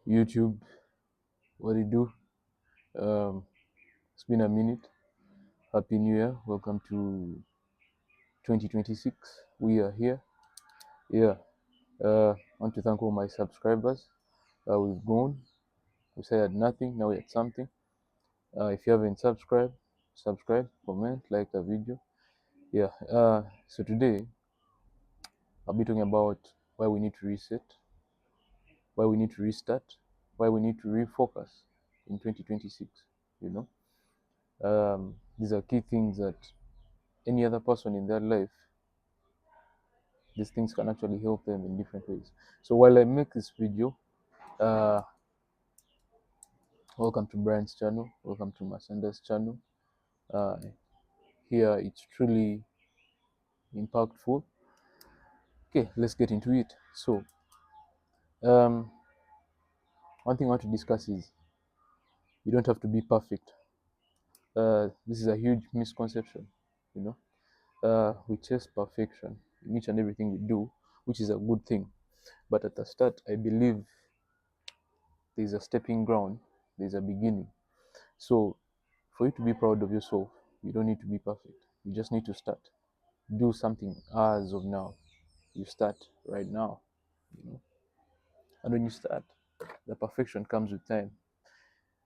YouTube, what do you do? It's been a minute. Happy New Year. Welcome to 2026. We are here. Yeah. I want to thank all my subscribers. We've grown. We said nothing, now we're at something. If you haven't subscribe, comment, like the video. Yeah. So today I'll be talking about why we need to reset, why we need to restart, why we need to refocus in 2026. You know, these are key things that any other person in their life, these things can actually help them in different ways. So while I make this video, uh, welcome to Brian's channel, welcome to Masanda's channel. Uh, Here it's truly impactful. Okay, let's get into it. So, one thing I want to discuss is you don't have to be perfect. This is a huge misconception. You know, we chase perfection in each and everything we do, which is a good thing. But at the start, I believe there's a stepping ground, there's a beginning. So, for you to be proud of yourself, you don't need to be perfect. You just need to start. Do something as of now. You start right now, you know. And when you start, the perfection comes with time.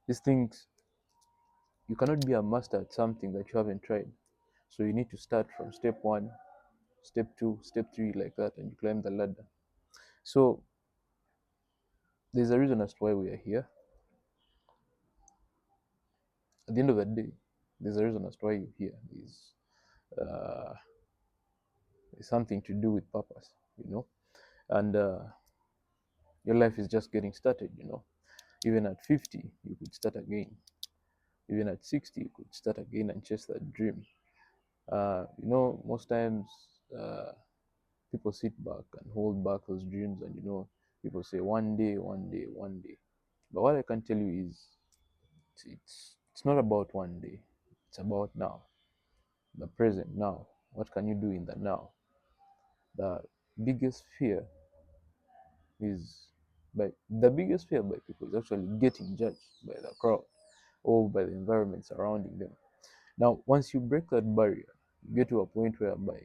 These things, you cannot be a master at something that you haven't tried. So you need to start from step one, step two, step three, like that, and you climb the ladder. So there's a reason as to why we are here. At the end of the day, there's a reason as to why you're here. Uh, it's something to do with purpose, you know. And your life is just getting started, you know. Even at 50, you could start again. Even at 60, you could start again and chase that dream. You know, most times uh, people sit back and hold back those dreams, and you know, people say one day, one day, one day. But what I can tell you is, it's not about one day. It's about now, the present now. What can you do in the now? The biggest fear the biggest fear by people is actually getting judged by the crowd or by the environment surrounding them. Now, once you break that barrier, you get to a point whereby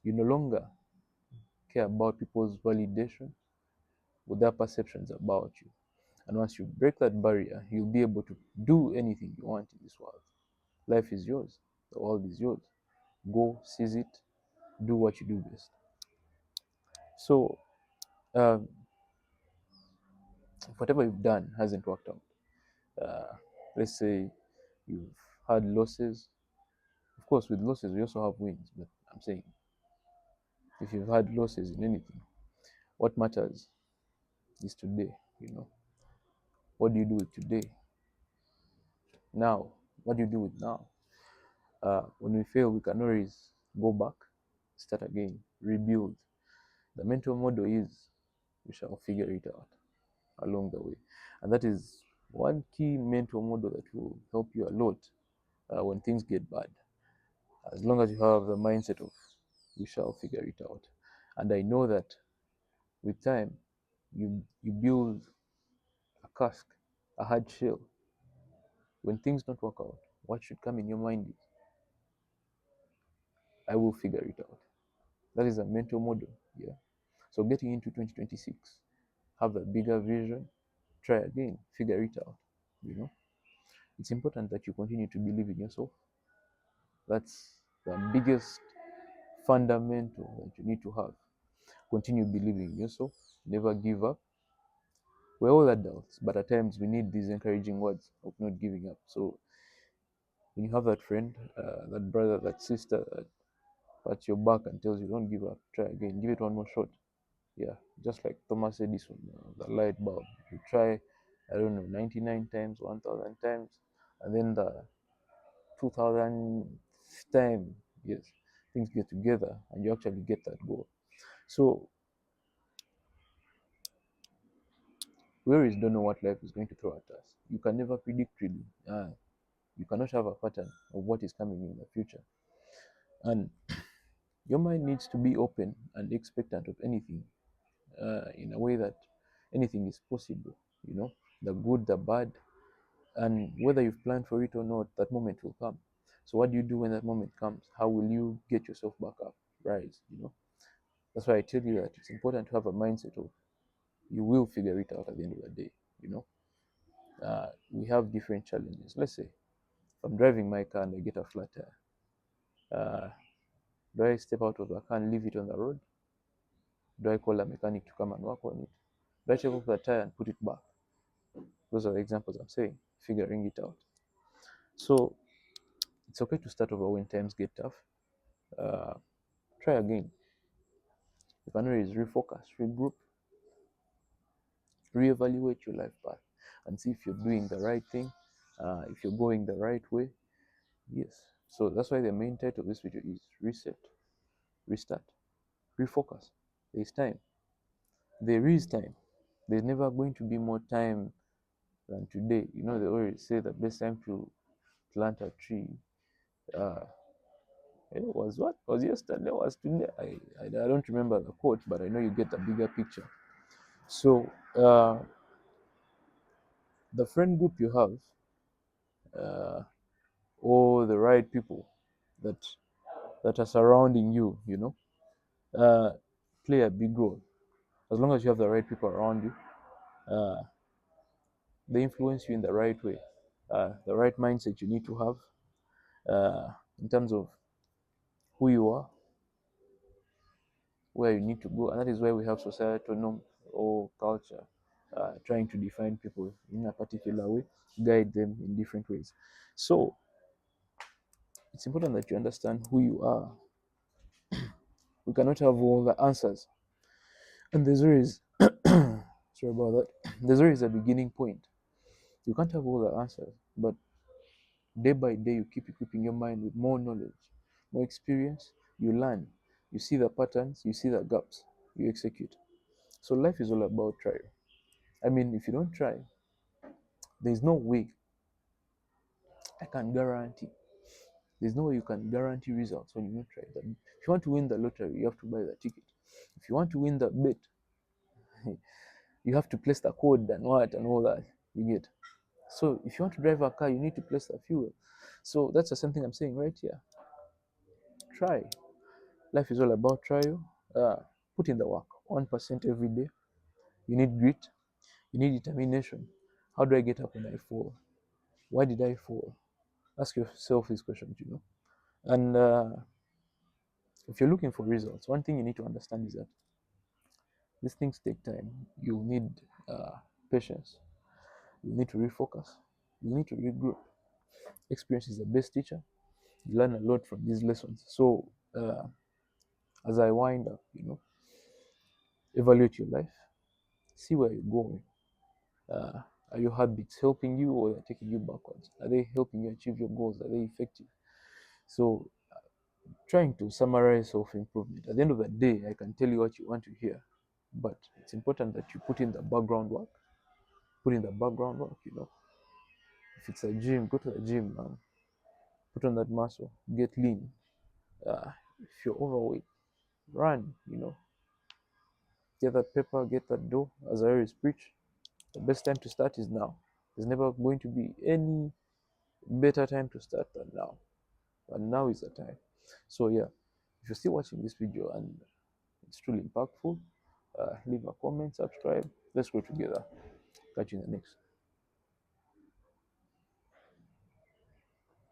you no longer care about people's validation or their perceptions about you. And once you break that barrier, you'll be able to do anything you want in this world. Life is yours. The world is yours. Go, seize it, do what you do best. So, um, whatever you've done hasn't worked out. Let's say you've had losses. Of course, with losses, we also have wins. But I'm saying, if you've had losses in anything, what matters is today. You know, what do you do with today? Now, what do you do with now? When we fail, we can always go back, start again, rebuild. The mental model is we shall figure it out along the way. And that is one key mental model that will help you a lot when things get bad. As long as you have the mindset of we shall figure it out. And I know that with time, you build a cask, a hard shell. When things don't work out, what should come in your mind is, I will figure it out. That is a mental model. Yeah. So getting into 2026, have a bigger vision, try again, figure it out. You know, it's important that you continue to believe in yourself. That's the biggest fundamental that you need to have. Continue believing in yourself, never give up. We're all adults, but at times we need these encouraging words of not giving up. So when you have that friend, that brother, that sister that pats your back and tells you don't give up, try again, give it one more shot. Yeah, just like Thomas Edison, the light bulb. You try, I don't know, 99 times, 1,000 times, and then the 2,000th time, yes, things get together and you actually get that goal. So we always don't know what life is going to throw at us. You can never predict really. You cannot have a pattern of what is coming in the future. And your mind needs to be open and expectant of anything in a way that Anything is possible, you know, the good, the bad, and whether you've planned for it or not, that moment will come. So what do you do when that moment comes? How will you get yourself back up, rise, you know? That's why I tell you that it's important to have a mindset of you will figure it out at the end of the day, you know. We have different challenges. Let's say if I'm driving my car and I get a flat tire, uh, do I step out of the car and leave it on the road? Do I call a mechanic to come and work on it? Do I take off the tire and put it back? Those are the examples I'm saying, figuring it out. So it's okay to start over when times get tough. Uh, Try again. You can always refocus, regroup, reevaluate your life path, and see if you're doing the right thing, if you're going the right way. Yes. So that's why the main title of this video is Reset, Restart, Refocus. There's time. There is time. There's never going to be more time than today. You know, they always say the best time to plant a tree uh, it was yesterday, was today. I don't remember the quote, but I know you get a bigger picture. So the friend group you have, uh, or the right people that are surrounding you, you know, uh, play a big role. As long as you have the right people around you, uh, they influence you in the right way, the right mindset you need to have in terms of who you are, where you need to go, and that is why we have societal norms or culture trying to define people in a particular way, guide them in different ways. So it's important that you understand who you are. We cannot have all the answers, and there's always sorry about that. There's always a beginning point. You can't have all the answers, but day by day you keep equipping your mind with more knowledge, more experience. You learn, you see the patterns, you see the gaps, you execute. So life is all about trial. I mean, if you don't try, there's no way I can guarantee. There's no way you can guarantee results when you don't try them. If you want to win the lottery, you have to buy the ticket. If you want to win the bet, you have to place the code and what and all that. You get. So if you want to drive a car, you need to place the fuel. So that's the same thing I'm saying right here. Try. Life is all about trial. Put in the work. 1% every day. You need grit. You need determination. How do I get up when I fall? Why did I fall? Ask yourself these questions, you know. And if you're looking for results, one thing you need to understand is that these things take time. You need uh, patience. You need to refocus. You need to regroup. Experience is the best teacher. You learn a lot from these lessons. So as I wind up, you know, evaluate your life, see where you're going. Are your habits helping you or are taking you backwards? Are they helping you achieve your goals? Are they effective? So trying to summarize self-improvement. At the end of the day, I can tell you what you want to hear, but it's important that you put in the background work. Put in the background work, you know. If it's a gym, go to the gym, man. Put on that muscle, get lean. If you're overweight, run, you know. Get that paper, get that dough. As I always preach, the best time to start is now. There's never going to be any better time to start than now. And now is the time. So yeah, if you're still watching this video and it's truly impactful, leave a comment, subscribe. Let's grow together. Catch you in the next.